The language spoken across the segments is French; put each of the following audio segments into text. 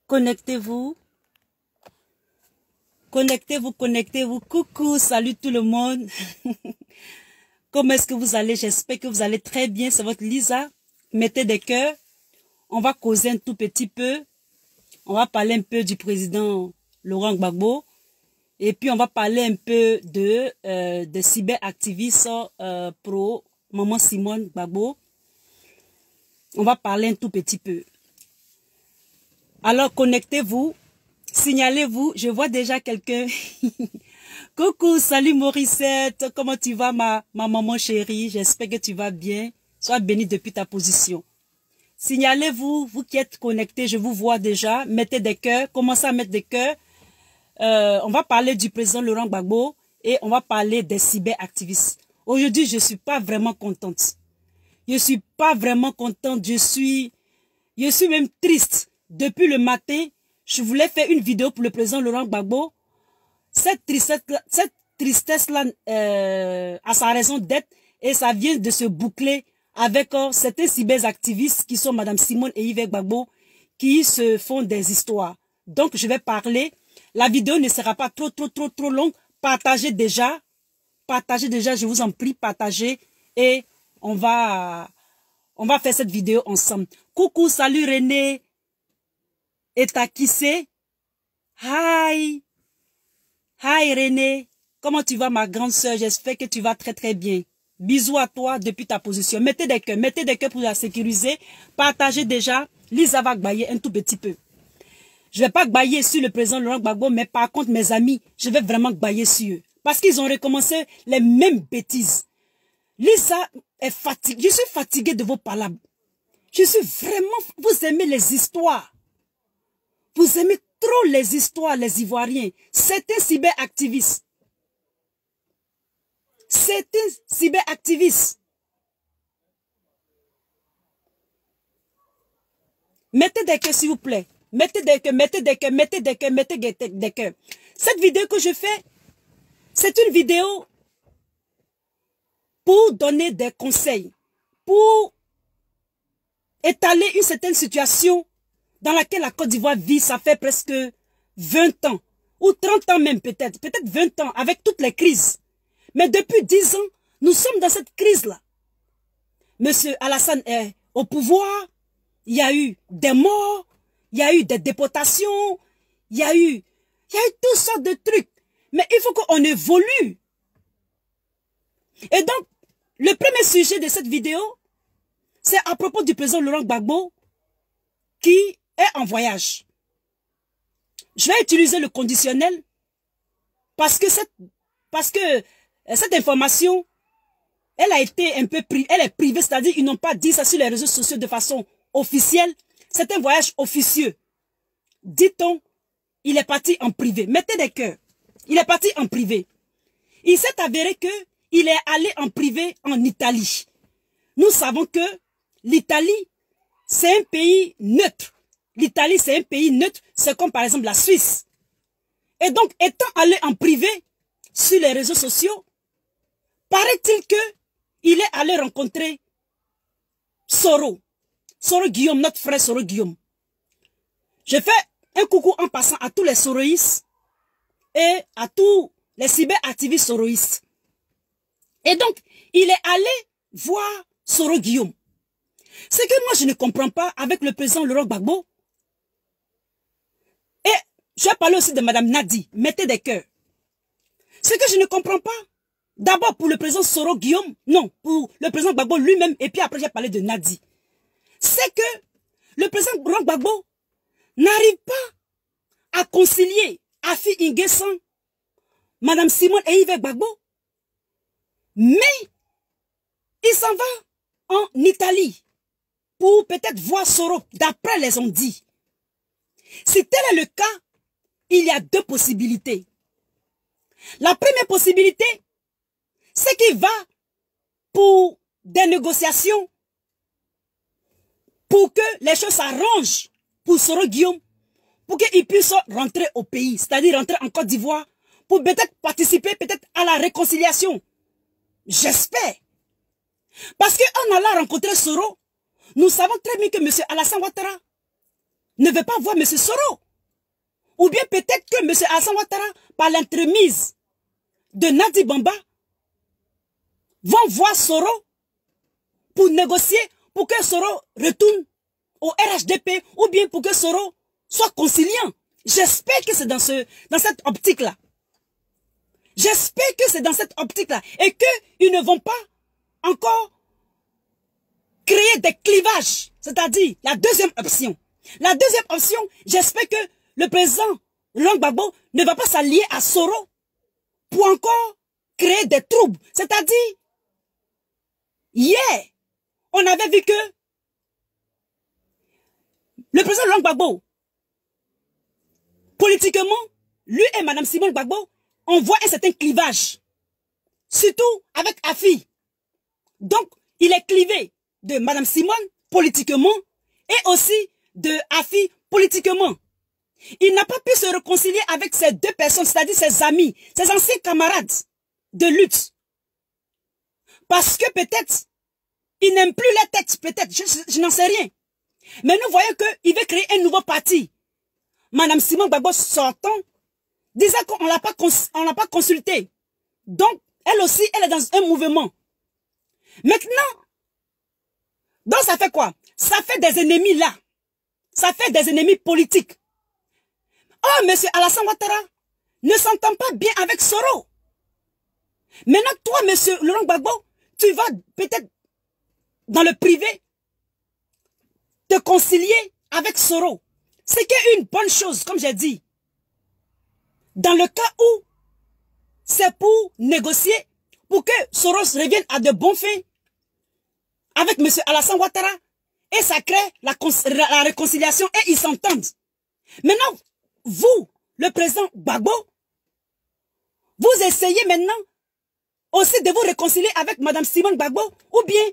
Connectez-vous. Connectez-vous, connectez-vous. Coucou, salut tout le monde. Comment est-ce que vous allez? J'espère que vous allez très bien. C'est votre Lisa. Mettez des cœurs. On va causer un tout petit peu. On va parler un peu du président Laurent Gbagbo. Et puis, on va parler un peu de cyberactivistes pro Maman Simone Gbagbo. On va parler un tout petit peu. Alors, connectez-vous. Signalez-vous. Je vois déjà quelqu'un. Coucou, salut Morissette. Comment tu vas, ma maman chérie? J'espère que tu vas bien. Sois bénie depuis ta position. Signalez-vous, vous qui êtes connectés, je vous vois déjà. Mettez des cœurs. Commencez à mettre des cœurs. On va parler du président Laurent Gbagbo et on va parler des cyberactivistes. Aujourd'hui, je suis pas vraiment contente. Je suis pas vraiment contente. Je suis même triste. Depuis le matin, je voulais faire une vidéo pour le président Laurent Gbagbo. Cette tristesse-là a sa raison d'être et ça vient de se boucler avec certains cyberactivistes qui sont Madame Simone et Yves Gbagbo qui se font des histoires. Donc, je vais parler. La vidéo ne sera pas trop longue. Partagez déjà, je vous en prie, partagez et on va faire cette vidéo ensemble. Coucou, salut René. Et t'as qui c'est? Hi. Hi René. Comment tu vas ma grande sœur? J'espère que tu vas très bien. Bisous à toi depuis ta position. Mettez des cœurs pour la sécuriser. Partagez déjà. Lisa va gbailler un tout petit peu. Je vais pas gbailler sur le président Laurent Gbagbo, mais par contre, mes amis, je vais vraiment gbailler sur eux. Parce qu'ils ont recommencé les mêmes bêtises. Lisa est fatiguée. Je suis fatiguée de vos palabres. Je suis vraiment... Vous aimez les histoires. Vous aimez trop les histoires, les Ivoiriens. Certains cyberactivistes. Mettez des cœurs, s'il vous plaît. Mettez des cœurs. Cette vidéo que je fais, c'est une vidéo pour donner des conseils, pour étaler une certaine situation dans laquelle la Côte d'Ivoire vit, ça fait presque 20 ans, ou 30 ans même peut-être 20 ans, avec toutes les crises. Mais depuis 10 ans, nous sommes dans cette crise-là. Monsieur Alassane est au pouvoir, il y a eu des morts, il y a eu des déportations, il y a eu toutes sortes de trucs. Mais il faut qu'on évolue. Et donc, le premier sujet de cette vidéo, c'est à propos du président Laurent Gbagbo qui est en voyage. Je vais utiliser le conditionnel parce que cette information, elle a été un peu elle est privée, c'est-à-dire ils n'ont pas dit ça sur les réseaux sociaux de façon officielle. C'est un voyage officieux. Dit-on, il est parti en privé. Mettez des cœurs. Il est parti en privé. Il s'est avéré que il est allé en privé en Italie. Nous savons que l'Italie, c'est un pays neutre. L'Italie, c'est un pays neutre. C'est comme par exemple la Suisse. Et donc, étant allé en privé sur les réseaux sociaux, paraît-il que il est allé rencontrer Soro Guillaume, notre frère Soro Guillaume. Je fais un coucou en passant à tous les soroïstes et à tous les cyberactivistes soroïstes. Et donc, il est allé voir Soro Guillaume. Ce que moi je ne comprends pas avec le président Laurent Gbagbo. Et je vais parler aussi de Madame Nadi. Mettez des cœurs. Ce que je ne comprends pas, d'abord pour le président Soro Guillaume, non, pour le président Gbagbo lui-même, et puis après j'ai parlé de Nadi. C'est que le président Laurent Gbagbo n'arrive pas à concilier Afi N'Guessan, Madame Simone et Yves Gbagbo, mais il s'en va en Italie pour peut-être voir Soro, d'après les on dit. Si tel est le cas, il y a deux possibilités. La première possibilité, c'est qu'il va pour des négociations pour que les choses s'arrangent pour Soro Guillaume, pour qu'il puisse rentrer au pays, c'est-à-dire rentrer en Côte d'Ivoire, pour peut-être participer peut-être à la réconciliation. J'espère. Parce qu'en allant rencontrer Soro, nous savons très bien que M. Alassane Ouattara ne veut pas voir M. Soro. Ou bien peut-être que M. Alassane Ouattara, par l'entremise de Nadi Bamba, vont voir Soro pour négocier, pour que Soro retourne au RHDP, ou bien pour que Soro soit conciliant. J'espère que c'est dans cette optique-là. J'espère que c'est dans cette optique-là. Et qu'ils ne vont pas encore créer des clivages. C'est-à-dire la deuxième option. La deuxième option, j'espère que le président Laurent Gbagbo ne va pas s'allier à Soro pour encore créer des troubles. C'est-à-dire, hier, on avait vu que le président Laurent Gbagbo, politiquement, lui et Mme Simone Gbagbo, on voit un certain clivage. Surtout avec Afi. Donc, il est clivé de Mme Simone politiquement et aussi de Afi politiquement. Il n'a pas pu se réconcilier avec ces deux personnes, c'est-à-dire ses amis, ses anciens camarades de lutte. Parce que peut-être, il n'aime plus les têtes, peut-être, je n'en sais rien. Mais nous voyons qu'il veut créer un nouveau parti. Mme Simone Gbagbo sortant, disant qu'on ne l'a pas consulté. Donc, elle aussi, elle est dans un mouvement. Maintenant, donc ça fait quoi? Ça fait des ennemis là. Ça fait des ennemis politiques. Oh, M. Alassane Ouattara ne s'entend pas bien avec Soro. Maintenant, toi, M. Laurent Gbagbo, tu vas peut-être dans le privé te concilier avec Soro. C'est une bonne chose, comme j'ai dit. Dans le cas où c'est pour négocier, pour que Soro revienne à de bons faits avec M. Alassane Ouattara, et ça crée la réconciliation et ils s'entendent. Maintenant, vous, le président Gbagbo, vous essayez maintenant aussi de vous réconcilier avec Mme Simone Gbagbo ou bien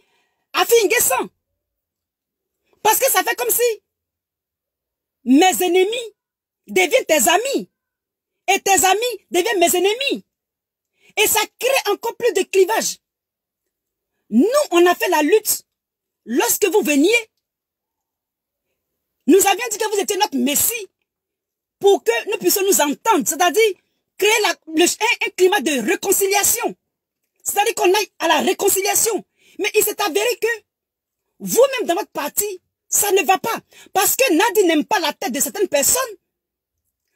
Afi N'Guessan. Parce que ça fait comme si mes ennemis deviennent tes amis et tes amis deviennent mes ennemis. Et ça crée encore plus de clivage. Nous, on a fait la lutte. Lorsque vous veniez, nous avions dit que vous étiez notre messie pour que nous puissions nous entendre, c'est-à-dire créer un climat de réconciliation. C'est-à-dire qu'on aille à la réconciliation. Mais il s'est avéré que vous-même dans votre parti, ça ne va pas. Parce que Nadi n'aime pas la tête de certaines personnes.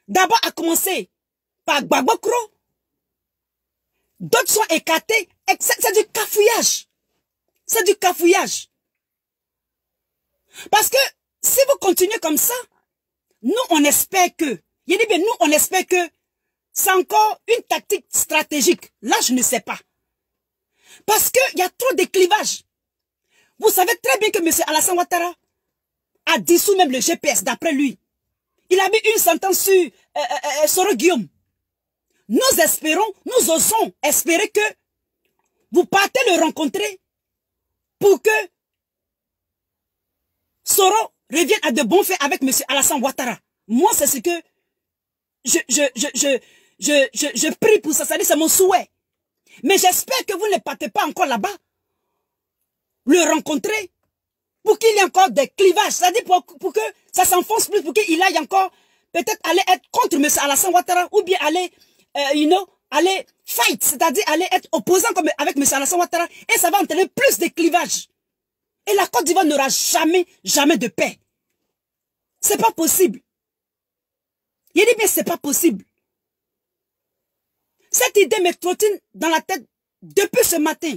D'abord à commencer par Gbagbo Kro. D'autres sont écartés. C'est du cafouillage. C'est du cafouillage. Parce que si vous continuez comme ça, nous on espère que, nous on espère que c'est encore une tactique stratégique. Là je ne sais pas. Parce qu'il y a trop de clivages. Vous savez très bien que M. Alassane Ouattara a dissous même le GPS d'après lui. Il a mis une sentence sur Soro Guillaume. Nous espérons, nous osons espérer que vous partez le rencontrer pour que Soro revienne à de bons faits avec M. Alassane Ouattara. Moi, c'est ce que je prie pour ça. C'est mon souhait. Mais j'espère que vous ne partez pas encore là-bas le rencontrer pour qu'il y ait encore des clivages. C'est-à-dire pour que ça s'enfonce plus, pour qu'il aille encore peut-être aller être contre M. Alassane Ouattara ou bien aller, aller fight, c'est-à-dire aller être opposant avec M. Alassane Ouattara et ça va entraîner plus de clivages. Et la Côte d'Ivoire n'aura jamais, jamais de paix. C'est pas possible. Il dit bien c'est pas possible. Cette idée me trottine dans la tête depuis ce matin.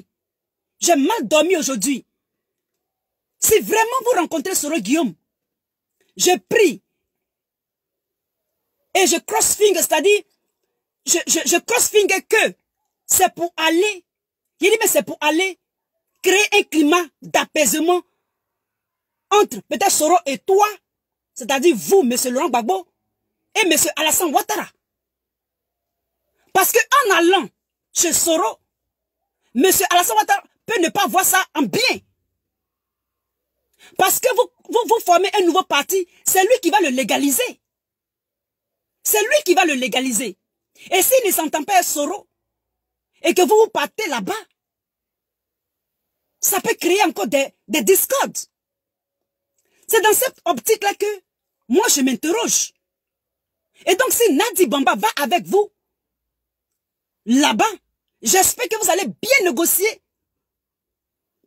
J'ai mal dormi aujourd'hui. Si vraiment vous rencontrez Soro Guillaume, je prie et je cross-finger, c'est-à-dire, je cross-finger que c'est pour aller, il dit mais c'est pour aller créer un climat d'apaisement entre peut-être Soro et toi, c'est-à-dire vous, M. Laurent Gbagbo, et M. Alassane Ouattara. Parce que en allant chez Soro, M. Alassane Ouattara peut ne pas voir ça en bien. Parce que vous formez un nouveau parti, c'est lui qui va le légaliser. C'est lui qui va le légaliser. Et s'il ne s'entend pas avec Soro, et que vous partez là-bas, ça peut créer encore des discordes. C'est dans cette optique-là que Moi, je m'interroge. Et donc, si Nadi Bamba va avec vous, là-bas, j'espère que vous allez bien négocier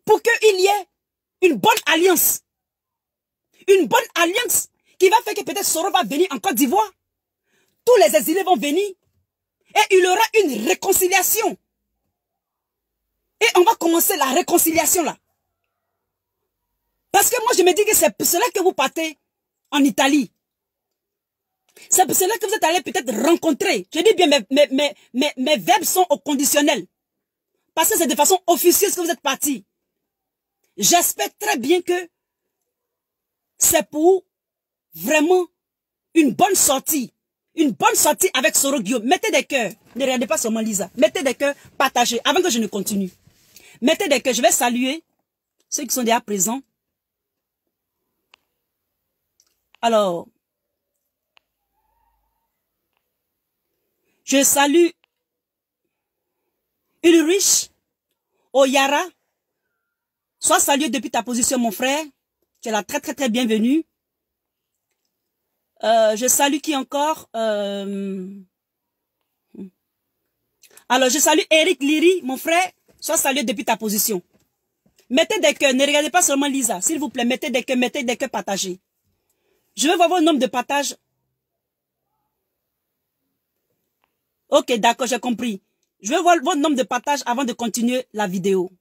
pour qu'il y ait une bonne alliance. Une bonne alliance qui va faire que peut-être Soro va venir en Côte d'Ivoire. Tous les exilés vont venir. Et il y aura une réconciliation. Et on va commencer la réconciliation là. Parce que moi, je me dis que c'est pour cela que vous partez en Italie. C'est pour cela que vous êtes allé peut-être rencontrer. Je dis bien, mes verbes sont au conditionnel. Parce que c'est de façon officieuse que vous êtes partis. J'espère très bien que c'est pour vraiment une bonne sortie. Une bonne sortie avec Soro Guillaume. Mettez des cœurs. Ne regardez pas seulement Lisa. Mettez des cœurs, partagez. Avant que je ne continue. Mettez des cœurs. Je vais saluer ceux qui sont déjà présents. Alors, je salue Ulrich Oyara. Sois salué depuis ta position, mon frère. Tu es la très bienvenue. Je salue qui encore? Alors, je salue Eric Liri, mon frère. Sois salué depuis ta position. Mettez des cœurs. Ne regardez pas seulement Lisa. S'il vous plaît, mettez des cœurs partagés. Je veux voir votre nombre de partages. Ok, d'accord, j'ai compris. Je veux voir votre nombre de partages avant de continuer la vidéo.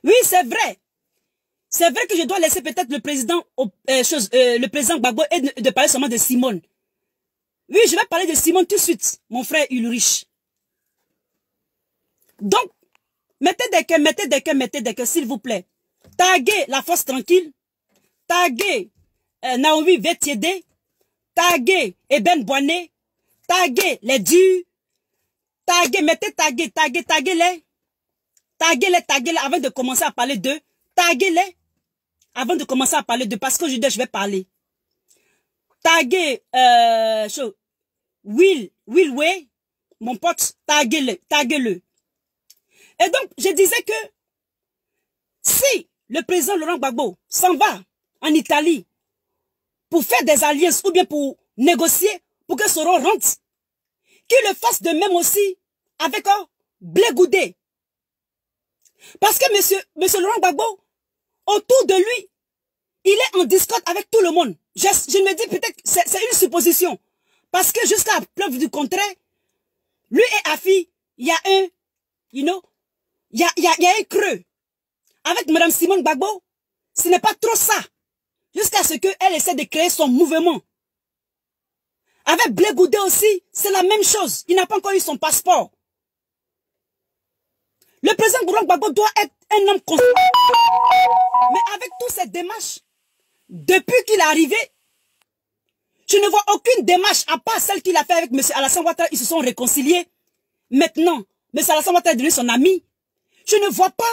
Oui, c'est vrai. C'est vrai que je dois laisser peut-être le président Gbagbo et de parler seulement de Simone. Oui, je vais parler de Simone tout de suite, mon frère Ulrich. Donc, mettez des cœurs, s'il vous plaît. Taguez la force tranquille. Taguez Naomi Vetiede. Taguez Eben Boané. Taguez les durs. Taguez, taguez-les. Taguez-les avant de commencer à parler d'eux. Taguez-les avant de commencer à parler d'eux. Parce que je vais parler. Taguez Will Way. Mon pote, taguez-le. Et donc, je disais que si le président Laurent Gbagbo s'en va en Italie pour faire des alliances ou bien pour négocier pour que Soro rentre, qu'il le fasse de même aussi avec Blé Goudé. Parce que monsieur Laurent Gbagbo, autour de lui, il est en discorde avec tout le monde. Je me dis peut-être que c'est une supposition. Parce que jusqu'à preuve du contraire, lui et Afi, il y a un, il y a un creux. Avec Madame Simone Gbagbo, ce n'est pas trop ça. Jusqu'à ce qu'elle essaie de créer son mouvement. Avec Blé Goudé aussi, c'est la même chose. Il n'a pas encore eu son passeport. Le président Laurent Gbagbo doit être un homme constant. Mais avec toutes ces démarches, depuis qu'il est arrivé, je ne vois aucune démarche à part celle qu'il a fait avec M. Alassane Ouattara. Ils se sont réconciliés. Maintenant, M. Alassane Ouattara est devenu son ami. Je ne vois pas,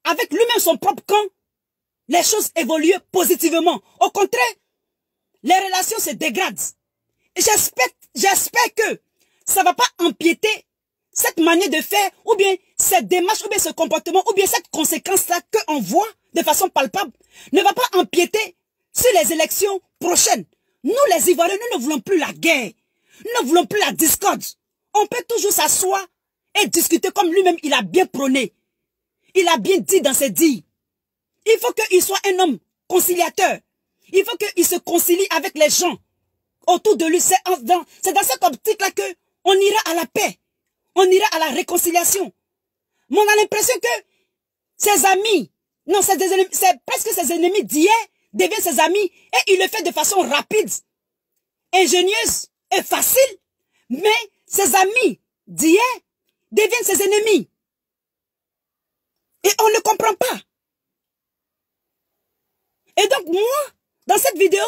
avec lui-même son propre camp, les choses évoluent positivement. Au contraire, les relations se dégradent. Et j'espère que ça ne va pas empiéter cette manière de faire, ou bien cette démarche, ou bien ce comportement, ou bien cette conséquence-là qu'on voit de façon palpable, ne va pas empiéter sur les élections prochaines. Nous, les Ivoiriens, nous ne voulons plus la guerre. Nous ne voulons plus la discorde. On peut toujours s'asseoir et discuter comme lui-même il a bien prôné. Il a bien dit dans ses dires. Il faut qu'il soit un homme conciliateur. Il faut qu'il se concilie avec les gens autour de lui. C'est dans cette optique-là qu'on ira à la paix. On ira à la réconciliation. Mais on a l'impression que ses amis, non, c'est presque ses ennemis d'hier deviennent ses amis et il le fait de façon rapide, ingénieuse et facile. Mais ses amis d'hier deviennent ses ennemis. Et on ne comprend pas. Et donc moi, dans cette vidéo,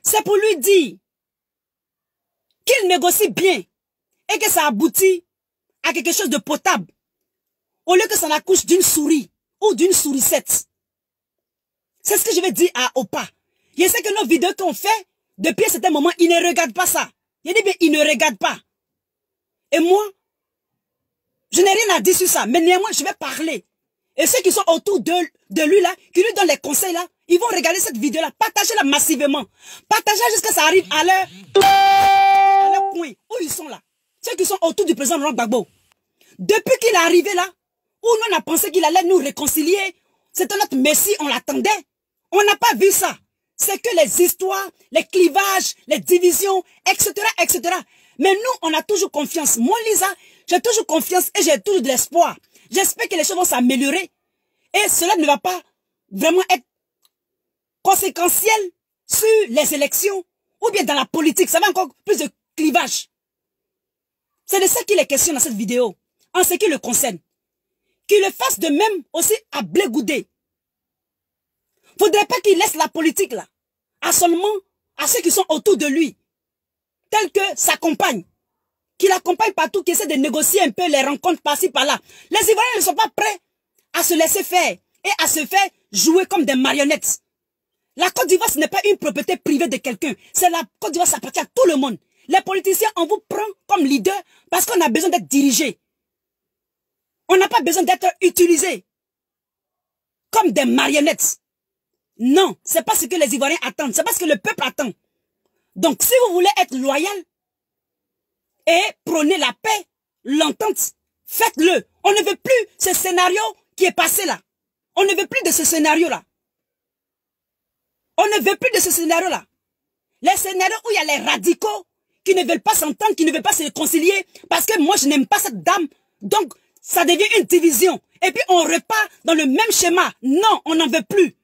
c'est pour lui dire qu'il négocie bien et que ça aboutit à quelque chose de potable. Au lieu que ça n'accouche d'une souris ou d'une sourisette. C'est ce que je vais dire à Opa. Je sais que nos vidéos qu'on fait, depuis un certain moment, ils ne regardent pas ça. Je dis bien, ils ne regardent pas. Et moi, je n'ai rien à dire sur ça. Mais néanmoins, je vais parler. Et ceux qui sont autour de lui là, qui lui donnent les conseils là, ils vont regarder cette vidéo là, partagez-la massivement. Partagez jusqu'à ce que ça arrive à leur coin, où ils sont là. Ceux qui sont autour du président Laurent Gbagbo. Depuis qu'il est arrivé là, où nous on a pensé qu'il allait nous réconcilier, c'était notre messie, on l'attendait. On n'a pas vu ça. C'est que les histoires, les clivages, les divisions, etc., etc. Mais nous, on a toujours confiance. Moi, Lisa, j'ai toujours confiance et j'ai toujours de l'espoir. J'espère que les choses vont s'améliorer. Et cela ne va pas vraiment être conséquentiel sur les élections ou bien dans la politique. Ça va encore plus de clivage. C'est de ça qu'il est question dans cette vidéo. En ce qui le concerne. Qu'il le fasse de même aussi à Blé Goudé. Faudrait pas qu'il laisse la politique là. À seulement à ceux qui sont autour de lui. Tels que sa compagne. Qu'il accompagne partout, qui essaie de négocier un peu les rencontres par-ci par-là. Les Ivoiriens ne sont pas prêts à se laisser faire et à se faire jouer comme des marionnettes. La Côte d'Ivoire, ce n'est pas une propriété privée de quelqu'un. C'est la Côte d'Ivoire, ça appartient à tout le monde. Les politiciens, on vous prend comme leader parce qu'on a besoin d'être dirigé. On n'a pas besoin d'être utilisé comme des marionnettes. Non, c'est pas ce que les Ivoiriens attendent. C'est pas ce que le peuple attend. Donc, si vous voulez être loyal et prôner la paix, l'entente, faites-le. On ne veut plus ce scénario qui est passé là. On ne veut plus de ce scénario-là. On ne veut plus de ce scénario-là. Les scénarios où il y a les radicaux qui ne veulent pas s'entendre, qui ne veulent pas se réconcilier, parce que moi, je n'aime pas cette dame. Donc, ça devient une division. Et puis, on repart dans le même schéma. Non, on n'en veut plus.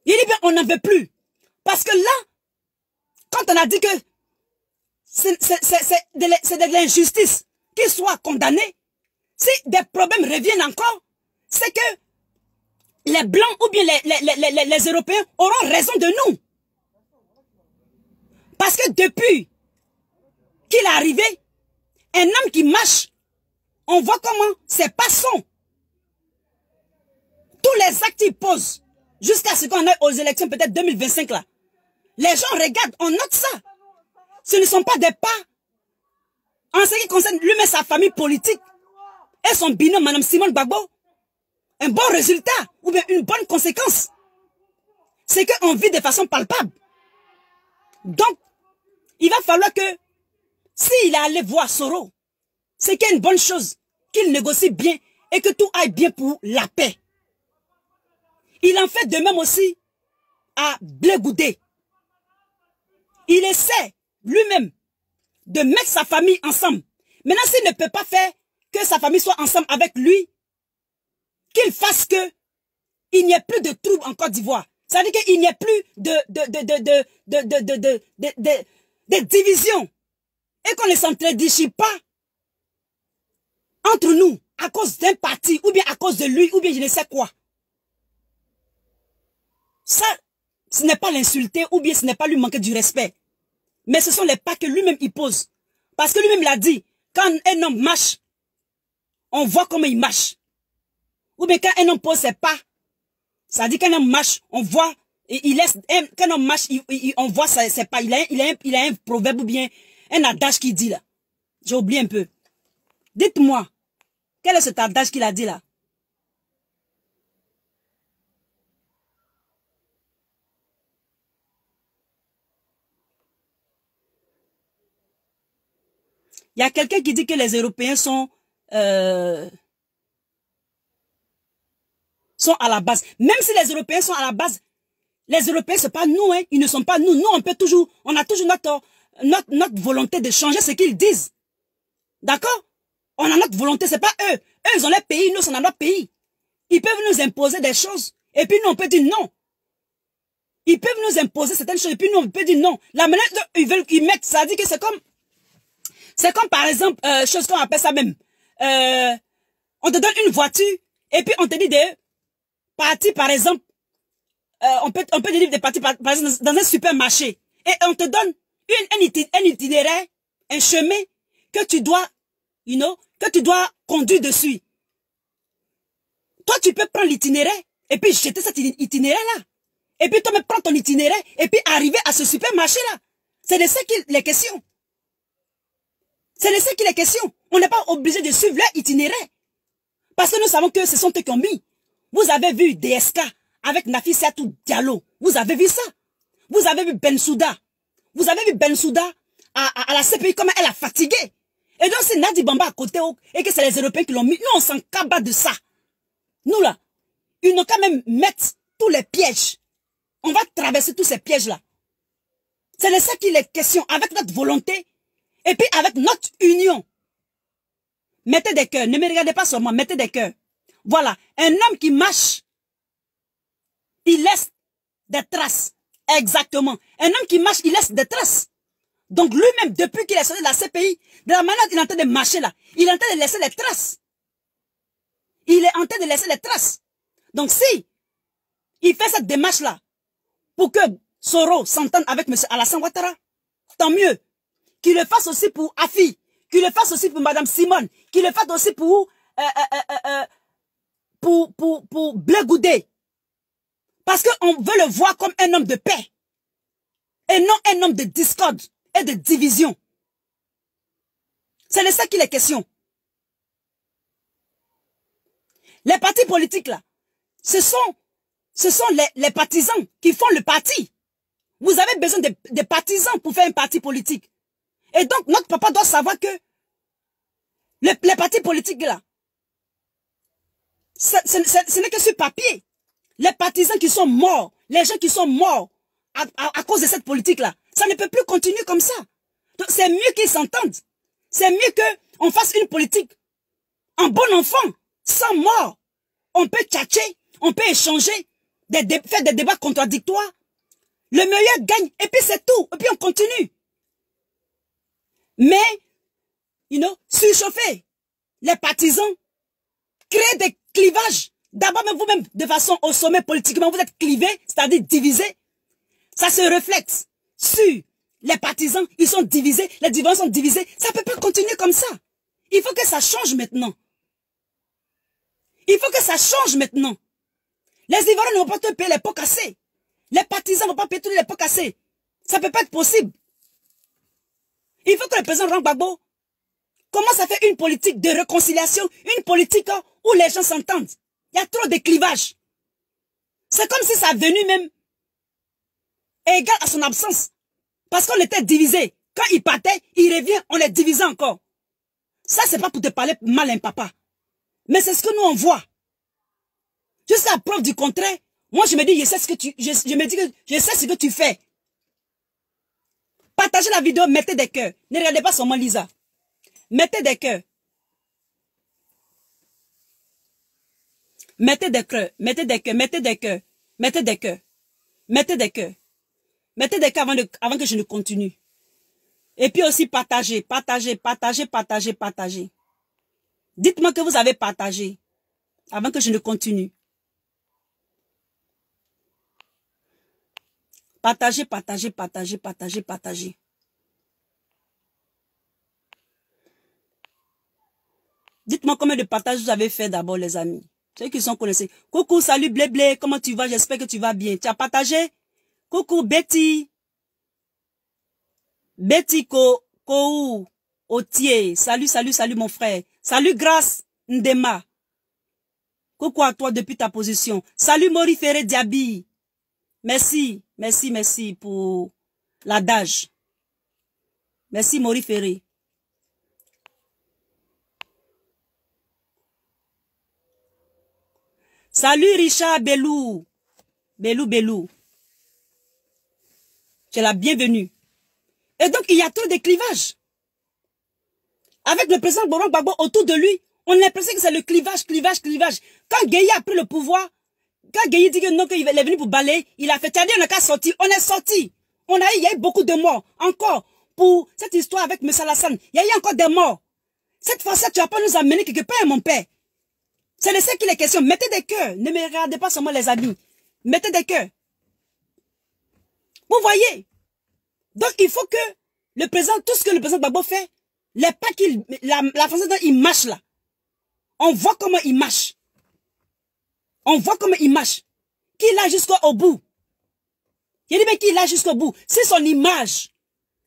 Il dit bien, on n'en veut plus. Parce que là, quand on a dit que c'est de l'injustice qu'il soit condamné, si des problèmes reviennent encore, c'est que les Blancs ou bien les Européens auront raison de nous. Parce que depuis qu'il est arrivé, un homme qui marche, on voit comment ses pas sont. Tous les actes qu'il pose, jusqu'à ce qu'on aille aux élections peut-être 2025 là. Les gens regardent, on note ça. Ce ne sont pas des pas. En ce qui concerne lui-même sa famille politique et son binôme, Mme Simone Gbagbo, un bon résultat ou bien une bonne conséquence, c'est qu'on vit de façon palpable. Donc, il va falloir que, s'il est allé voir Soro, c'est qu'il y a une bonne chose, qu'il négocie bien et que tout aille bien pour la paix. Il en fait de même aussi à Blé Goudé. Il essaie lui-même de mettre sa famille ensemble. Maintenant, s'il ne peut pas faire que sa famille soit ensemble avec lui, qu'il fasse que il n'y ait plus de troubles en Côte d'Ivoire. Ça veut dire qu'il n'y ait plus de divisions. Et qu'on ne s'entre-déchire pas entre nous à cause d'un parti, ou bien à cause de lui, ou bien je ne sais quoi. Ça, ce n'est pas l'insulter, ou bien ce n'est pas lui manquer du respect. Mais ce sont les pas que lui-même il pose. Parce que lui-même l'a dit, quand un homme marche, on voit comment il marche. Ou bien quand un homme pose ses pas, ça dit qu'un homme marche, on voit, il laisse, quand un homme marche, on voit ses pas. Il a un proverbe ou bien un adage qui dit là. J'ai oublié un peu. Dites-moi, quel est cet adage qu'il a dit là? Il y a quelqu'un qui dit que les Européens sont à la base. Même si les Européens sont à la base, les Européens, c'est pas nous, hein. Ils ne sont pas nous. Nous, on a toujours notre volonté de changer ce qu'ils disent. D'accord? On a notre volonté, c'est pas eux. Eux, ils ont leur pays, nous, on a notre pays. Ils peuvent nous imposer des choses. Et puis nous, on peut dire non. Ils peuvent nous imposer certaines choses. Et puis nous, on peut dire non. La manière dont ils veulent qu'ils mettent, ça dit que c'est comme par exemple, chose qu'on appelle ça même. On te donne une voiture, et puis on te dit de partir, par exemple, on peut dire de partir, par exemple, dans un supermarché. Et on te donne un itinéraire, un chemin que tu dois, que tu dois conduire dessus. Toi, tu peux prendre l'itinéraire, et puis jeter cet itinéraire-là. Et puis toi, me prends ton itinéraire, et puis arriver à ce supermarché-là. C'est de ça qu'il est question. C'est de ça qu'il est question. On n'est pas obligé de suivre leur itinéraire. Parce que nous savons que ce sont eux qui ont mis. Vous avez vu DSK avec Nafissatou Diallo. Vous avez vu ça. Vous avez vu Bensouda. Vous avez vu Bensouda à la CPI, comment elle a fatigué. Et donc c'est Nadi Bamba à côté et que c'est les Européens qui l'ont mis. Nous, on s'en cabat de ça. Nous là, ils n'ont qu'à même mettre tous les pièges. On va traverser tous ces pièges-là. C'est de ça qu'il est question, avec notre volonté et puis avec notre union. Mettez des cœurs, ne me regardez pas seulement, mettez des cœurs. Voilà, un homme qui marche, il laisse des traces. Exactement. Un homme qui marche, il laisse des traces. Donc lui-même, depuis qu'il est sorti de la CPI, de la manière dont il est en train de marcher là, il est en train de laisser des traces. Il est en train de laisser des traces. Donc si il fait cette démarche-là pour que Soro s'entende avec M. Alassane Ouattara, tant mieux. Qu'il le fasse aussi pour Afi, qu'il le fasse aussi pour Mme Simone, qu'il le fasse aussi pour Blé Goudé. Parce qu'on veut le voir comme un homme de paix. Et non un homme de discorde et de division. C'est de ça qu'il est question. Les partis politiques là, ce sont les partisans qui font le parti. Vous avez besoin de partisans pour faire un parti politique. Et donc, notre papa doit savoir que les partis politiques là, ce n'est que sur papier. Les partisans qui sont morts, les gens qui sont morts à cause de cette politique-là, ça ne peut plus continuer comme ça. Donc, c'est mieux qu'ils s'entendent. C'est mieux qu'on fasse une politique en bon enfant, sans mort. On peut tchatcher, on peut échanger, faire des débats contradictoires. Le meilleur gagne, et puis c'est tout. Et puis on continue. Mais, surchauffer les partisans, créer des clivages. D'abord, même vous-même, de façon au sommet politiquement, vous êtes clivés, c'est-à-dire divisés. Ça se reflète sur les partisans, ils sont divisés, les divisions sont divisées. Ça ne peut pas continuer comme ça. Il faut que ça change maintenant. Il faut que ça change maintenant. Les Ivoiriens ne vont pas te payer les pots cassés. Les partisans ne vont pas payer tous les pots cassés. Ça ne peut pas être possible. Il faut que le président Laurent Gbagbo commence à faire une politique de réconciliation, une politique où les gens s'entendent. Il y a trop de clivages. C'est comme si ça venait même égal à son absence. Parce qu'on était divisés. Quand il partait, il revient, on est divisé encore. Ça, c'est pas pour te parler mal, hein, papa. Mais c'est ce que nous, on voit. Jusqu'à la preuve du contraire, moi, je me dis, je sais ce que tu fais. Partagez la vidéo, mettez des cœurs. Ne regardez pas seulement Lisa. Mettez des cœurs. Mettez des cœurs, mettez des cœurs, mettez des cœurs, mettez des cœurs, mettez des cœurs. Mettez des cœurs avant que je ne continue. Et puis aussi partagez, partagez, partagez, partagez, partagez. Dites-moi que vous avez partagé avant que je ne continue. Partagez, partagez, partagez, partagez, partagez. Dites-moi combien de partages vous avez fait d'abord, les amis. Ceux qui sont connaissés. Coucou, salut Blé Blé, comment tu vas? J'espère que tu vas bien. Tu as partagé? Coucou Betty. Betty Kou Otier. Salut, salut, salut mon frère. Salut Grâce Ndema. Coucou à toi depuis ta position. Salut Mori Ferré Diaby. Merci, merci, merci pour l'adage. Merci Mori Ferré. Salut Richard Belou. Belou, Belou. Tu es la bienvenue. Et donc, il y a trop de clivages. Avec le président Laurent Gbagbo autour de lui, on a l'impression que c'est le clivage, clivage, clivage. Quand Gueye a pris le pouvoir, quand Gueye dit que non, qu'il est venu pour balayer, il a fait, tu as dit, on n'a qu'à sortir. On est sorti. Il y a eu beaucoup de morts. Encore, pour cette histoire avec M. Alassane, il y a eu encore des morts. Cette fois-ci, tu vas pas nous amener quelque part, mon père. C'est de ça qu'il est question. Mettez des cœurs. Ne me regardez pas seulement les amis. Mettez des cœurs. Vous voyez? Donc, il faut que le président, tout ce que le président Gbagbo fait, les pas qu'il, la façon dont il marche là, on voit comment il marche. On voit comment il marche. Qu'il a jusqu'au bout. Il dit, mais qu'il a jusqu'au bout. Si son image,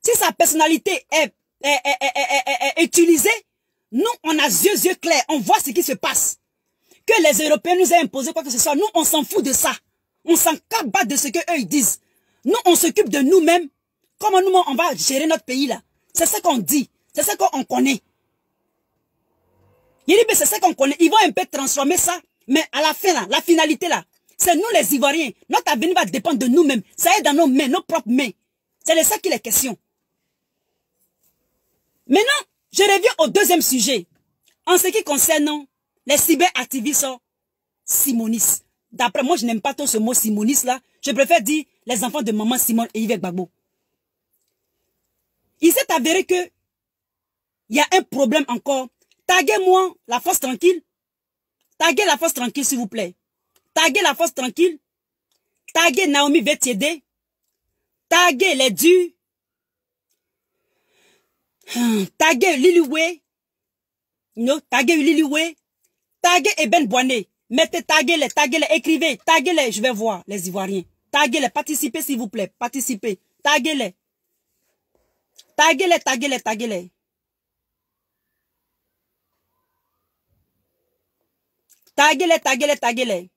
si sa personnalité est utilisée, nous, on a yeux clairs. On voit ce qui se passe. que les Européens nous aient imposé quoi que ce soit. Nous, on s'en fout de ça. On s'en cabat de ce qu'eux, ils disent. Nous, on s'occupe de nous-mêmes. Comment nous, on va gérer notre pays là. C'est ça qu'on dit. C'est ça qu'on connaît. Il dit, c'est ça qu'on connaît. Ils vont un peu transformer ça. Mais à la fin là, la finalité là, c'est nous les Ivoiriens. Notre avenir va dépendre de nous-mêmes. Ça est dans nos mains, nos propres mains. C'est de ça qu'il est question. Maintenant, je reviens au deuxième sujet. En ce qui concerne les cyberactivistes simonistes. D'après moi, je n'aime pas trop ce mot simoniste là. Je préfère dire les enfants de maman Simone et Yves Gbagbo. Il s'est avéré que il y a un problème encore. Taguez-moi la force tranquille. Taguez la force tranquille, s'il vous plaît. Taguez la force tranquille. Taguez Naomi Vetiede. Taguez les durs. Taguez Liliwe. No, taguez Liliwe. Taguez Eben Boané. Mettez, taguez-les, écrivez, taguez-les, je vais voir les Ivoiriens. Taguez-les, participez s'il vous plaît, participez. Taguez-les. Taguez-les, taguez-les, taguez-les. Taguez-les, taguez-les, taguez-les.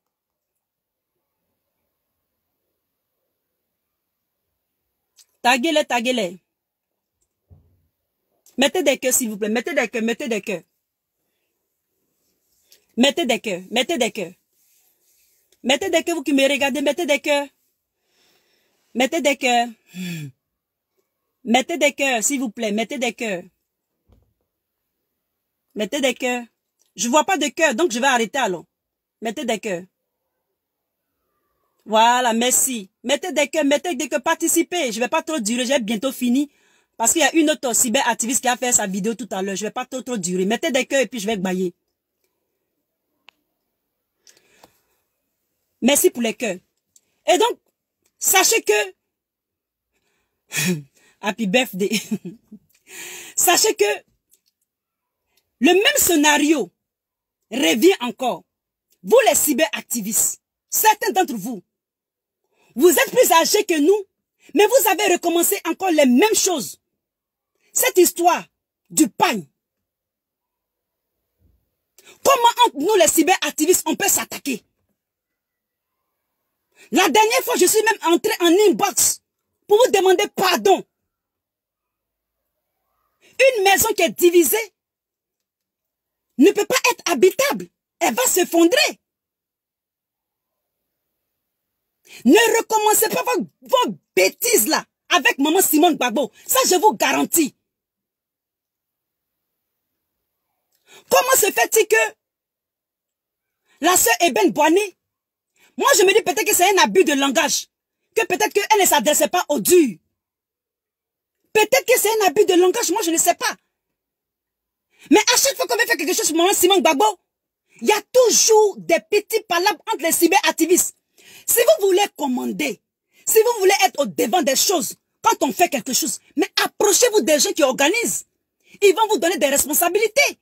Taguez-les, taguez-les. Mettez des cœurs s'il vous plaît, mettez des cœurs, mettez des cœurs. Mettez des cœurs, mettez des cœurs. Mettez des cœurs, vous qui me regardez, mettez des cœurs. Mettez des cœurs. Mettez des cœurs, s'il vous plaît, mettez des cœurs. Mettez des cœurs. Je vois pas de cœurs, donc je vais arrêter alors. Mettez des cœurs. Voilà, merci. Mettez des cœurs, participez. Je vais pas trop durer, j'ai bientôt fini. Parce qu'il y a une autre cyberactiviste qui a fait sa vidéo tout à l'heure. Je vais pas trop durer. Mettez des cœurs et puis je vais bailler. Merci pour les cœurs. Et donc, sachez que... Happy birthday. Sachez que le même scénario revient encore. Vous les cyberactivistes, certains d'entre vous, vous êtes plus âgés que nous, mais vous avez recommencé encore les mêmes choses. Cette histoire du pagne. Comment nous les cyberactivistes, on peut s'attaquer? La dernière fois, je suis même entré en inbox pour vous demander pardon. Une maison qui est divisée ne peut pas être habitable. Elle va s'effondrer. Ne recommencez pas vos bêtises là avec maman Simone Gbagbo. Ça, je vous garantis. Comment se fait-il que la sœur Eben Boané, moi je me dis peut-être que c'est un abus de langage, que peut-être qu'elle ne s'adressait pas au dur. Peut-être que c'est un abus de langage, moi je ne sais pas. Mais à chaque fois qu'on veut faire quelque chose pour maman Simone Gbagbo, il y a toujours des petits palabres entre les cyberactivistes. Si vous voulez commander, si vous voulez être au devant des choses, quand on fait quelque chose, mais approchez-vous des gens qui organisent. Ils vont vous donner des responsabilités.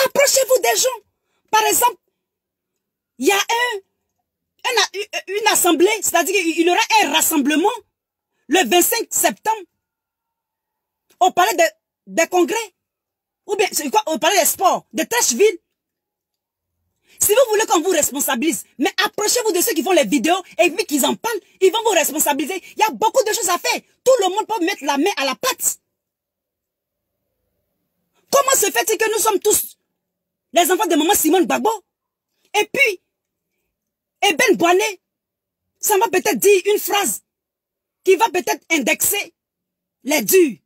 Approchez-vous des gens. Par exemple, il y a une assemblée, c'est-à-dire qu'il y aura un rassemblement le 25 septembre au palais des congrès, ou bien c'est quoi, au palais des sports de Trècheville. Si vous voulez qu'on vous responsabilise, mais approchez-vous de ceux qui font les vidéos et puis qu'ils en parlent, ils vont vous responsabiliser. Il y a beaucoup de choses à faire. Tout le monde peut mettre la main à la pâte. Comment se fait-il que nous sommes tous les enfants de maman Simone Gbagbo? Et puis, Eben Boané, ça va peut-être dire une phrase qui va peut-être indexer les durs.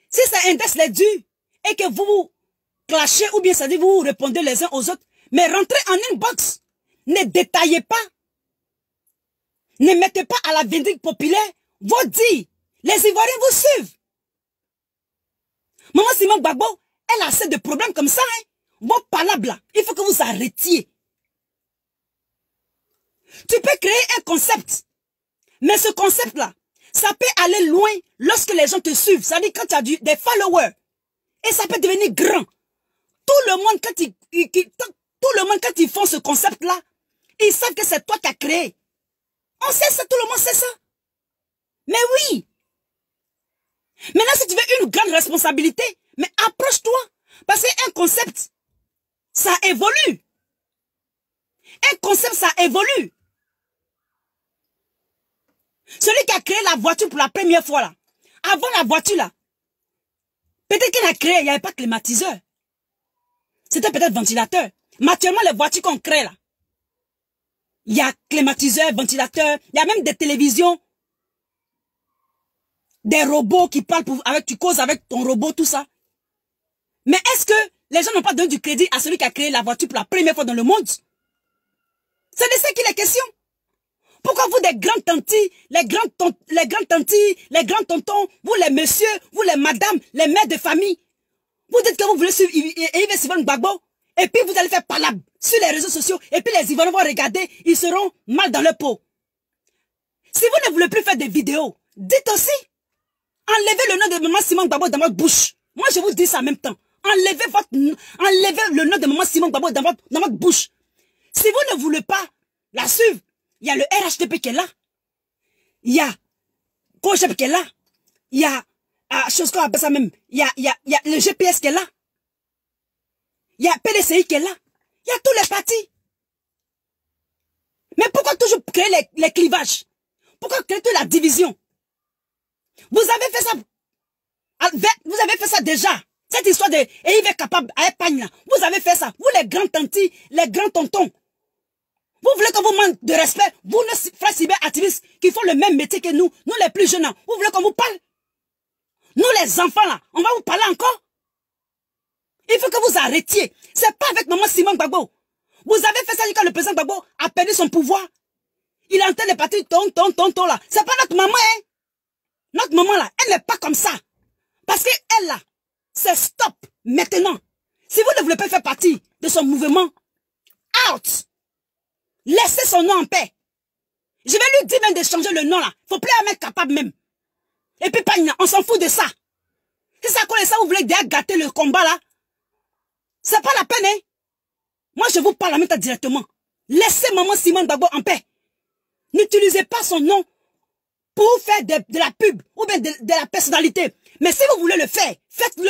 Si ça indexe les durs et que vous vous clashez ou bien ça dit vous répondez les uns aux autres, mais rentrez en inbox. Ne détaillez pas. Ne mettez pas à la vindicte populaire vos dits. Les Ivoiriens vous suivent. Maman Simone Gbagbo, elle a assez de problèmes comme ça. Hein? Vos palabres là, il faut que vous arrêtiez. Tu peux créer un concept. Mais ce concept-là, ça peut aller loin lorsque les gens te suivent. Ça dit quand tu as des followers. Et ça peut devenir grand. Tout le monde, quand ils font ce concept-là, ils savent que c'est toi qui as créé. On sait ça, tout le monde sait ça. Mais oui. Maintenant, si tu veux une grande responsabilité, mais approche-toi. Parce qu'un concept, ça évolue. Un concept, ça évolue. Celui qui a créé la voiture pour la première fois, là, avant la voiture, là, peut-être qu'il a créé, il n'y avait pas de climatiseur. C'était peut-être ventilateur. Mais actuellement, les voitures qu'on crée, là, il y a climatiseur, ventilateur, il y a même des télévisions, des robots qui parlent tu causes avec ton robot, tout ça. Mais est-ce que les gens n'ont pas donné du crédit à celui qui a créé la voiture pour la première fois dans le monde? C'est de ça qu'il est question. Pourquoi vous, des grandes tantis, les grandes tantis, les grands tontons, vous les messieurs, vous les madames, les mères de famille, vous dites que vous voulez suivre Yves Sylvain Gbagbo, et puis vous allez faire palabre sur les réseaux sociaux, et puis les Ivoiriens vont regarder, ils seront mal dans leur peau. Si vous ne voulez plus faire des vidéos, dites aussi, enlevez le nom de maman Simone Gbagbo dans votre bouche. Moi, je vous dis ça en même temps. Enlevez le nom de maman Simone Gbagbo dans votre bouche. Si vous ne voulez pas la suivre, il y a le RHTP qui est là. Il y a Kojep qui est là. Il y a, chose qu'on appelle ça même, il y a le GPS qui est là. Il y a PDCI qui est là. Il y a tous les partis. Mais pourquoi toujours créer les clivages? Pourquoi créer toute la division? Vous avez fait ça déjà. Cette histoire de Yves est capable à épargne là. Vous avez fait ça. Vous les grands tantis, les grands tontons. Vous voulez qu'on vous manque de respect? Vous, nos frères cyberactivistes qui font le même métier que nous les plus jeunes, vous voulez qu'on vous parle? Nous les enfants là, on va vous parler encore? Il faut que vous arrêtiez. C'est pas avec maman Simone Gbagbo. Vous avez fait ça quand le président Gbagbo a perdu son pouvoir. Il est en train de partir ton là. C'est pas notre maman, hein? Notre maman là, elle n'est pas comme ça. Parce que elle là, c'est stop maintenant. Si vous ne voulez pas faire partie de son mouvement, out. Laissez son nom en paix. Je vais lui dire même de changer le nom là. Faut plus un mec capable même. Et puis on s'en fout de ça. Si ça connaît ça, vous voulez déjà gâter le combat là. C'est pas la peine, hein. Moi je vous parle en même temps directement. Laissez maman Simone Gbagbo en paix. N'utilisez pas son nom pour faire de la pub ou bien de la personnalité. Mais si vous voulez le faire, faites-le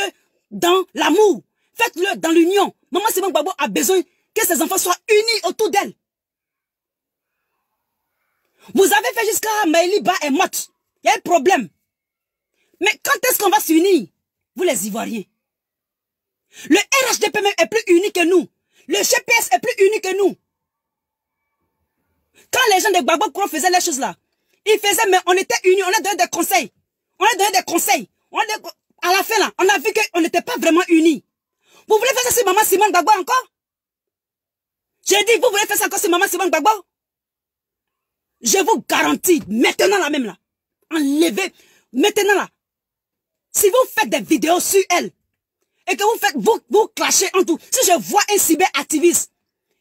dans l'amour. Faites-le dans l'union. Maman Simone Gbagbo a besoin que ses enfants soient unis autour d'elle. Vous avez fait jusqu'à Maëli Ba est morte. Il y a un problème. Mais quand est-ce qu'on va s'unir? Vous les Ivoiriens. Le RHDP même est plus uni que nous. Le GPS est plus uni que nous. Quand les gens de Gbagbo faisaient les choses là, ils faisaient, mais on était unis, on a donné des conseils. À la fin là, on a vu qu'on n'était pas vraiment unis. Vous voulez faire ça sur maman Simone Gbagbo encore? J'ai dit, vous voulez faire ça encore sur maman Simone Gbagbo? Je vous garantis, maintenant là même là, enlevez, maintenant là, si vous faites des vidéos sur elle, et que vous clashez en tout, si je vois un cyberactiviste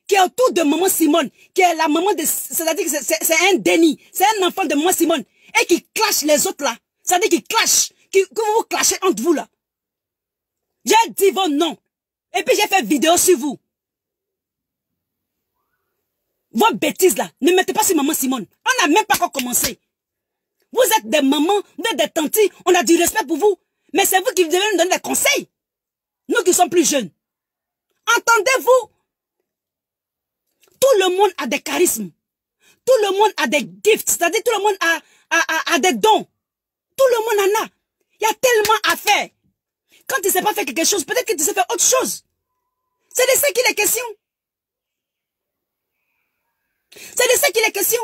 qui est autour de maman Simone, qui est la maman de, c'est-à-dire que c'est un déni, c'est un enfant de maman Simone, et qui clash les autres là, c'est-à-dire qu'il clash, que vous clashez entre vous là. J'ai dit vos noms, et puis j'ai fait vidéo sur vous. Vos bêtises là, ne mettez pas sur maman Simone. On n'a même pas encore commencé. Vous êtes des mamans, vous êtes des tantis, on a du respect pour vous. Mais c'est vous qui devez nous donner des conseils. Nous qui sommes plus jeunes. Entendez-vous? Tout le monde a des charismes. Tout le monde a des gifts. C'est-à-dire tout le monde a des dons. Tout le monde en a. Il y a tellement à faire. Quand tu ne sais pas faire quelque chose, peut-être que tu sais faire autre chose. C'est de ça qu'il est question. C'est de ça qu'il est question.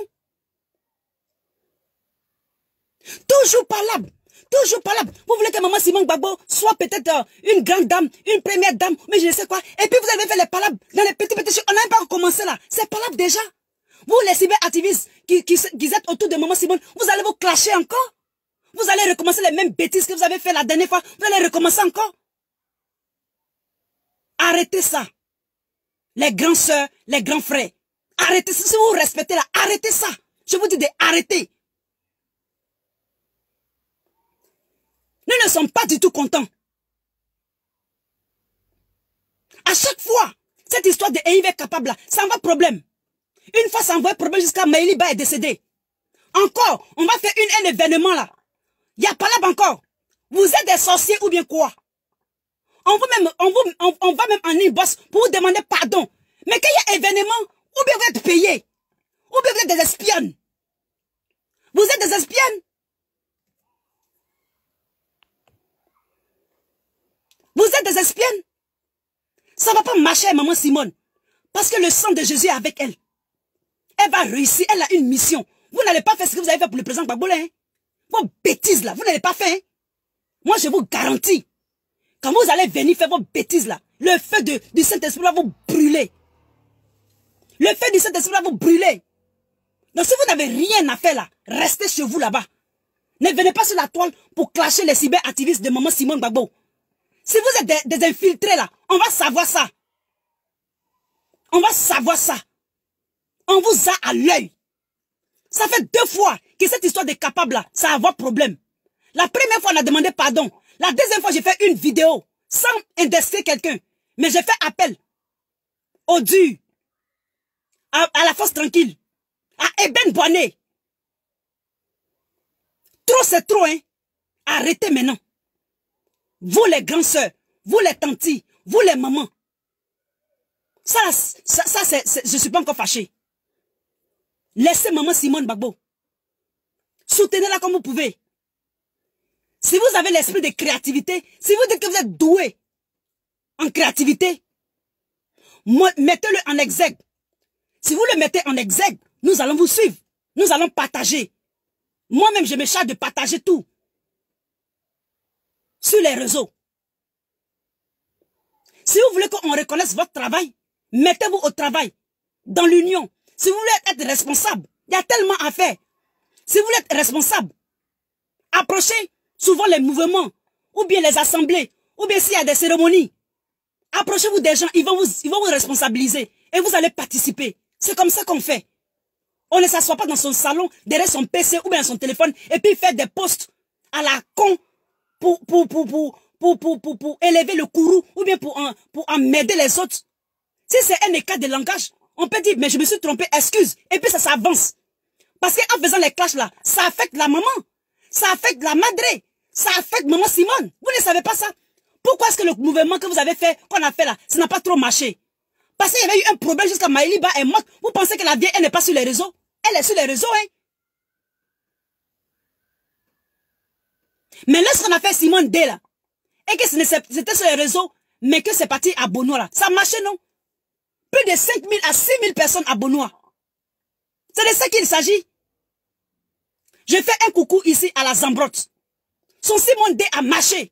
Toujours parlable. Toujours parlable. Vous voulez que maman Simone Gbagbo soit peut-être une grande dame, une première dame, mais je ne sais quoi. Et puis vous allez faire les palabres dans les petits choses. On n'a même pas commencé là. C'est palable déjà. Vous les cyberactivistes qui êtes autour de maman Simone, vous allez vous clasher encore. Vous allez recommencer les mêmes bêtises que vous avez fait la dernière fois. Vous allez recommencer encore. Arrêtez ça. Les grands sœurs, les grands frères. Arrêtez, si vous respectez là, arrêtez ça. Je vous dis d'arrêter. Nous ne sommes pas du tout contents. À chaque fois, cette histoire de Yves est capable là, ça envoie problème. Une fois, ça envoie problème jusqu'à Maëli Ba est décédé. Encore, on va faire un événement là. Il n'y a pas là encore. Vous êtes des sorciers ou bien quoi? On on va même en inbox pour vous demander pardon. Mais quand il y a événement, ou bien vous êtes payé, ou bien vous êtes des espionnes. Vous êtes des espionnes. Vous êtes des espionnes. Ça ne va pas marcher, maman Simone. Parce que le sang de Jésus est avec elle. Elle va réussir, elle a une mission. Vous n'allez pas faire ce que vous avez fait pour le président Gbagbo, hein. Vos bêtises là, vous n'allez pas faire. Hein? Moi, je vous garantis. Quand vous allez venir faire vos bêtises là, le feu du Saint-Esprit va vous brûler. Le feu du Saint-Esprit va vous brûler. Donc si vous n'avez rien à faire là, restez chez vous là-bas. Ne venez pas sur la toile pour clasher les cyberactivistes de maman Simone Gbagbo. Si vous êtes des infiltrés là, on va savoir ça. On va savoir ça. On vous a à l'œil. Ça fait 2 fois que cette histoire des capables là, ça a avoir problème. La première fois, on a demandé pardon. La deuxième fois, j'ai fait une vidéo sans indexer quelqu'un. Mais j'ai fait appel au dur, à la force tranquille, à Eben Boané. Trop, c'est trop, hein. Arrêtez maintenant. Vous les grands sœurs, vous les tantis, vous les mamans. Ça je suis pas encore fâché. Laissez maman Simone Gbagbo. Soutenez-la comme vous pouvez. Si vous avez l'esprit de créativité, si vous dites que vous êtes doué en créativité, mettez-le en exergue. Si vous le mettez en exergue, nous allons vous suivre. Nous allons partager. Moi-même, je me charge de partager tout. Sur les réseaux. Si vous voulez qu'on reconnaisse votre travail, mettez-vous au travail. Dans l'union. Si vous voulez être responsable, il y a tellement à faire. Si vous voulez être responsable, approchez souvent les mouvements, ou bien les assemblées, ou bien s'il y a des cérémonies. Approchez-vous des gens, ils vont vous responsabiliser et vous allez participer. C'est comme ça qu'on fait. On ne s'assoit pas dans son salon, derrière son PC ou bien son téléphone, et puis faire des posts à la con pour élever le courroux, ou bien pour emmerder les autres. Si c'est un écart de langage, on peut dire, mais je me suis trompé, excuse, et puis ça s'avance. Parce qu'en faisant les clashs là, ça affecte la maman, ça affecte la madré, ça affecte maman Simone. Vous ne savez pas ça? Pourquoi est-ce que le mouvement que vous avez fait, qu'on a fait là, ça n'a pas trop marché? Parce qu'il y avait eu un problème jusqu'à Maëliba est morte. Vous pensez que la vieille, elle n'est pas sur les réseaux? Elle est sur les réseaux, hein? Mais lorsqu'on a fait Simone D là, et que c'était sur les réseaux, mais que c'est parti à Bonois là, ça marchait, non? Plus de 5 000 à 6 000 personnes à Bonois. C'est de ça qu'il s'agit. Je fais un coucou ici à la Zambrotte. Son Simone D a marché.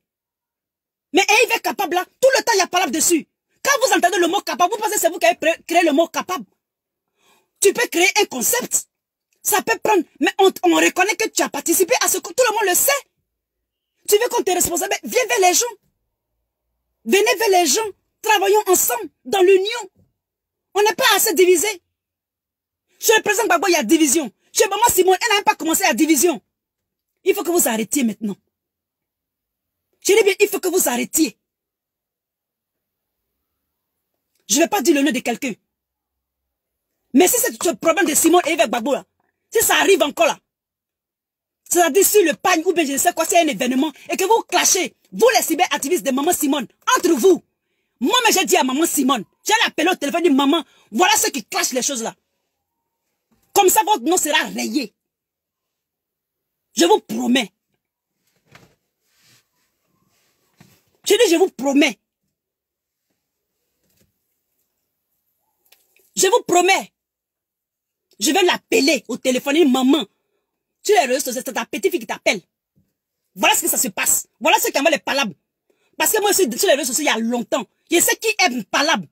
Mais il est capable là, tout le temps il y a parole dessus. Quand vous entendez le mot capable, vous pensez que c'est vous qui avez créé le mot capable. Tu peux créer un concept. Ça peut prendre, mais on reconnaît que tu as participé à ce que tout le monde le sait. Tu veux qu'on te responsable, viens vers les gens. Venez vers les gens. Travaillons ensemble, dans l'union. On n'est pas assez divisé. Chez le président Gbagbo, il y a division. Chez maman Simone, elle n'a même pas commencé à division. Il faut que vous arrêtiez maintenant. Je dis bien, il faut que vous arrêtiez. Je ne vais pas dire le nom de quelqu'un. Mais si c'est le problème de Simone et avec Gbagbo là, si ça arrive encore là, c'est-à-dire sur le pagne ou bien je ne sais quoi, c'est un événement, et que vous clashez, vous les cyberactivistes de maman Simone, entre vous. Moi, mais j'ai dit à maman Simone, j'ai appelé au téléphone, dit maman, voilà ceux qui clashent les choses là. Comme ça, votre nom sera rayé. Je vous promets. Je dis, je vous promets. Je vous promets. Je vais l'appeler au téléphone, dire, maman, tu les réseaux, c'est ta petite fille qui t'appelle. Voilà ce que ça se passe. Voilà ce qui envoie les palabres. Parce que moi, je suis sur les réseaux sociaux il y a longtemps. Je sais qui aime palabre.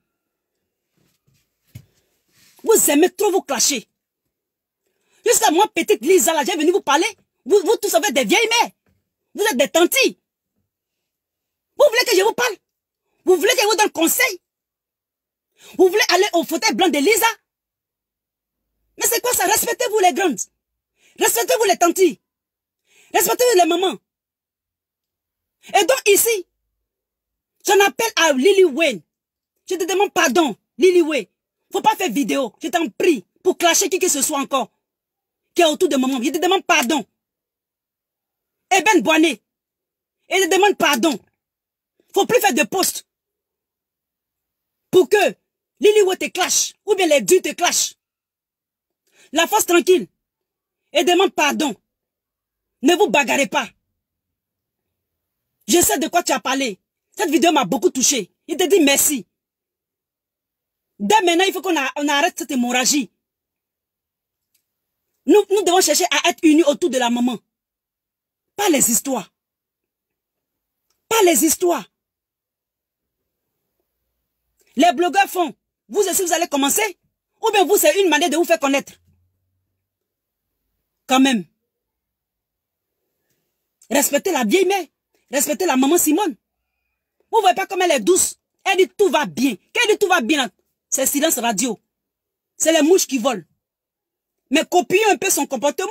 Vous aimez trop vous clasher. Jusqu'à moi, petite Lisa, là, j'ai venu vous parler. Vous tous avez des vieilles mères. Vous êtes des tantis. Vous voulez que je vous parle? Vous voulez que je vous donne conseil? Vous voulez aller au fauteuil blanc de Lisa? Mais c'est quoi ça? Respectez-vous les grandes. Respectez-vous les tantis. Respectez-vous les mamans. Et donc ici, j'en appelle à Lily Wayne. Je te demande pardon, Lily Wayne. Faut pas faire vidéo, je t'en prie, pour clasher qui que ce soit encore, qui est autour de maman. Je te demande pardon. Eben Boané. Et je te demande pardon. Faut plus faire de posts. Pour que Liliwo te clash. Ou bien les dieux te clashent. La force tranquille. Et demande pardon. Ne vous bagarrez pas. Je sais de quoi tu as parlé. Cette vidéo m'a beaucoup touché. Il te dit merci. Dès maintenant, il faut qu'on arrête cette hémorragie. Nous devons chercher à être unis autour de la maman. Pas les histoires. Pas les histoires. Les blogueurs font. Vous aussi, vous allez commencer? Ou bien vous, c'est une manière de vous faire connaître? Quand même. Respectez la vieille mère. Respectez la maman Simone. Vous voyez pas comme elle est douce. Elle dit tout va bien. Quand elle dit tout va bien, c'est silence radio. C'est les mouches qui volent. Mais copiez un peu son comportement.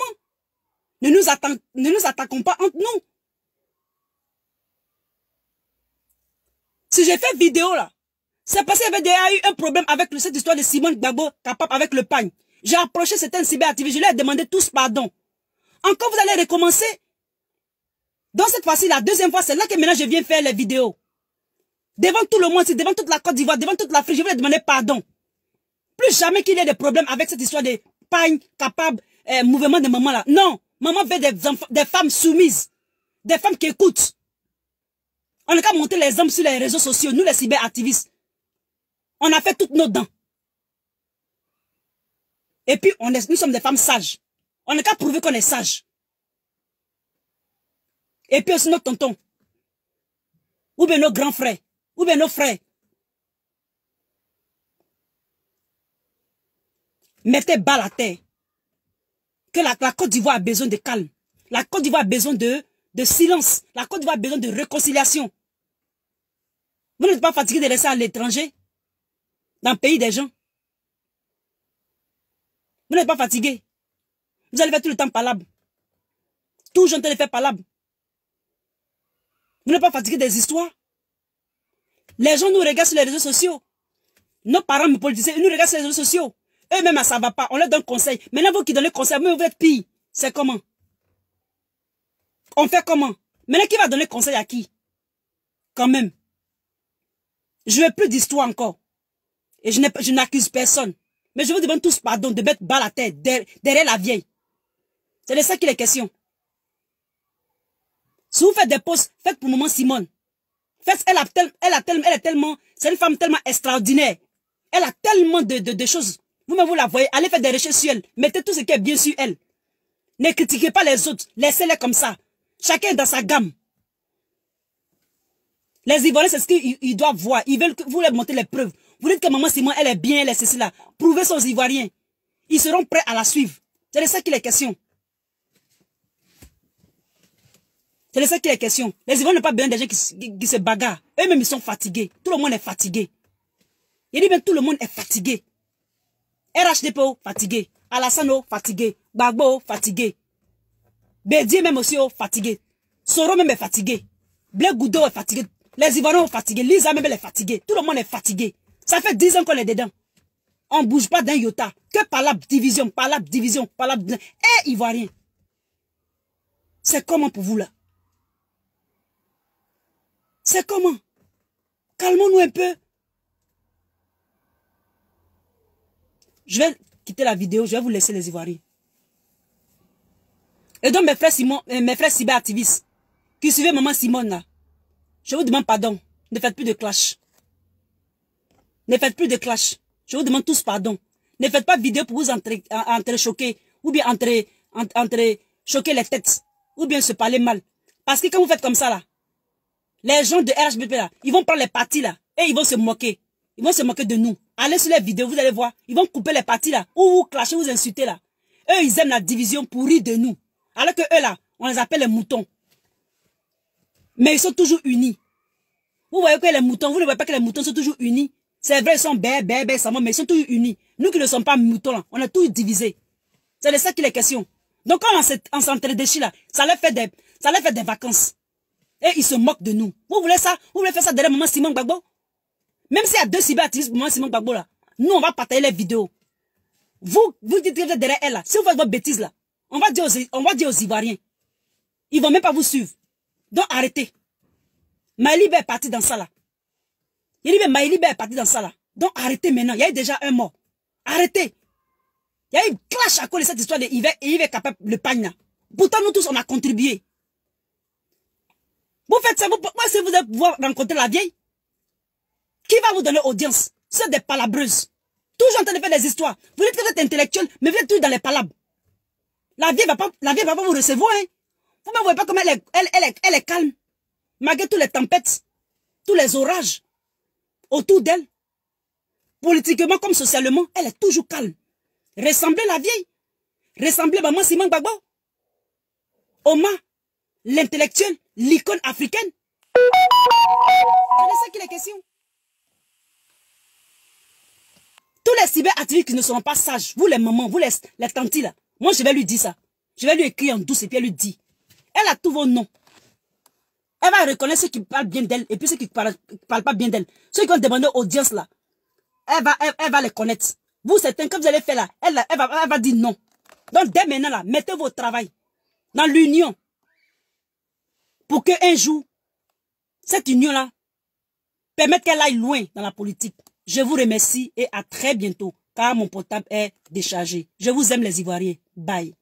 Ne nous attaquons pas entre nous. Si j'ai fait vidéo là, c'est parce qu'il y avait déjà eu un problème avec cette histoire de Simone Gbagbo capable avec le pagne. J'ai approché certains cyberactivistes, je leur ai demandé tous pardon. Encore vous allez recommencer. Donc cette fois-ci, la deuxième fois, c'est là que maintenant je viens faire les vidéos. Devant tout le monde, devant toute la Côte d'Ivoire, devant toute l'Afrique, je vais leur demander pardon. Plus jamais qu'il y ait des problèmes avec cette histoire de pagne capable, mouvement de maman là. Non, maman veut des femmes soumises, des femmes qui écoutent. On n'a qu'à monter les hommes sur les réseaux sociaux, nous les cyberactivistes. On a fait toutes nos dents. Et puis, nous sommes des femmes sages. On n'a qu'à prouver qu'on est sages. Et puis aussi nos tontons. Ou bien nos grands frères. Ou bien nos frères. Mettez bas la terre. Que la Côte d'Ivoire a besoin de calme. La Côte d'Ivoire a besoin de silence. La Côte d'Ivoire a besoin de réconciliation. Vous n'êtes pas fatigué de rester à l'étranger? Dans le pays des gens? Vous n'êtes pas fatigué? Vous allez faire tout le temps palabre. Toujours en train de faire palabre. Vous n'êtes pas fatigué des histoires? Les gens nous regardent sur les réseaux sociaux. Nos parents, nos politiciens, ils nous regardent sur les réseaux sociaux. Eux-mêmes, ça ne va pas. On leur donne conseil. Maintenant, vous qui donnez conseil, vous êtes pire. C'est comment? On fait comment? Maintenant, qui va donner conseil à qui? Quand même. Je ne veux plus d'histoire encore. Et je n'accuse personne. Mais je vous demande tous pardon de mettre bas la tête derrière la vieille. C'est de ça qu'il est question. Si vous faites des posts, faites pour maman Simone. Faites, c'est une femme tellement extraordinaire. Elle a tellement de choses. Vous-même, vous la voyez. Allez faire des recherches sur elle. Mettez tout ce qui est bien sur elle. Ne critiquez pas les autres. Laissez-les comme ça. Chacun est dans sa gamme. Les Ivoiriens, c'est ce qu'ils doivent voir. Ils veulent que vous leur montrez les preuves. Vous dites que maman Simone, elle est bien, elle est ceci là. Prouvez ça aux Ivoiriens. Ils seront prêts à la suivre. C'est de ça qu'il est question. C'est de ça qu'il est question. Les Ivoiriens n'ont pas besoin des gens qui se bagarrent. Eux-mêmes, ils sont fatigués. Tout le monde est fatigué. Il dit bien tout le monde est fatigué. RHDPO, fatigué. Alassano, fatigué. Gbagbo, fatigué. Bédié même aussi, fatigué. Soro même est fatigué. Blé Goudo est fatigué. Les Ivoiriens sont fatigués. Lisa même elle est fatiguée. Tout le monde est fatigué. Ça fait 10 ans qu'on est dedans. On ne bouge pas d'un iota. Que par la division, par la division, par la division. Eh, Ivoiriens. C'est comment pour vous là? C'est comment? Calmons-nous un peu. Je vais quitter la vidéo. Je vais vous laisser les Ivoiriens. Et donc mes frères cyberactivistes qui suivaient maman Simone là. Je vous demande pardon. Ne faites plus de clash. Ne faites plus de clash. Je vous demande tous pardon. Ne faites pas de vidéo pour vous entrechoquer. Ou bien choquer les têtes. Ou bien se parler mal. Parce que quand vous faites comme ça là, les gens de RHBP là, ils vont prendre les parties là. Et ils vont se moquer. Ils vont se moquer de nous. Allez sur les vidéos, vous allez voir. Ils vont couper les parties là. Ou vous clasher, vous insulter là. Eux, ils aiment la division pour rire de nous. Alors que eux là, on les appelle les moutons. Mais ils sont toujours unis. Vous voyez que les moutons, vous ne voyez pas que les moutons sont toujours unis. C'est vrai, ils sont mais ils sont toujours unis. Nous qui ne sommes pas moutons là, on est tous divisés. C'est de ça qu'il est question. Donc quand on s'entre-déchire là, ça leur fait des vacances. Et ils se moquent de nous. Vous voulez ça? Vous voulez faire ça derrière maman Simone Gbagbo? Même s'il y a 2 cyberactivistes pour maman Simone Gbagbo là, nous on va partager les vidéos. Vous dites que vous êtes derrière elle là. Si vous faites votre bêtise là, on va dire aux Ivoiriens. Ils vont même pas vous suivre. Donc arrêtez. Maïlibe est parti dans ça là. Il dit, mais Maïlibe est parti dans ça là. Donc arrêtez maintenant. Il y a eu déjà un mort. Arrêtez. Il y a eu clash à cause de cette histoire de Yves et Yves capable le pagne. Pourtant, nous tous, on a contribué. Vous faites ça, moi, si vous allez pouvoir rencontrer la vieille, qui va vous donner audience? C'est des palabreuses. Toujours en train de faire des histoires. Vous dites que vous êtes intellectuel, mais vous êtes toujours dans les palabres. La vieille va pas vous recevoir, hein. Vous ne voyez pas comment elle est calme. Malgré toutes les tempêtes, tous les orages autour d'elle. Politiquement comme socialement, elle est toujours calme. Ressemblez la vieille. Ressemblez Maman Simon Gbagbo. Oma, l'intellectuel, l'icône africaine. C'est de ça qu'il est question. Tous les cyberactivistes qui ne seront pas sages, vous les mamans, vous les tantis là, moi je vais lui dire ça. Je vais lui écrire en douce et puis elle lui dit. Elle a tous vos noms. Elle va reconnaître ceux qui parlent bien d'elle et puis ceux qui ne parlent pas bien d'elle. Ceux qui ont demandé audience là, elle va les connaître. Vous, certains, quand vous allez faire là, elle va dire non. Donc dès maintenant là, mettez votre travail dans l'union. Pour qu'un jour, cette union-là permette qu'elle aille loin dans la politique. Je vous remercie et à très bientôt, car mon portable est déchargé. Je vous aime les Ivoiriens. Bye.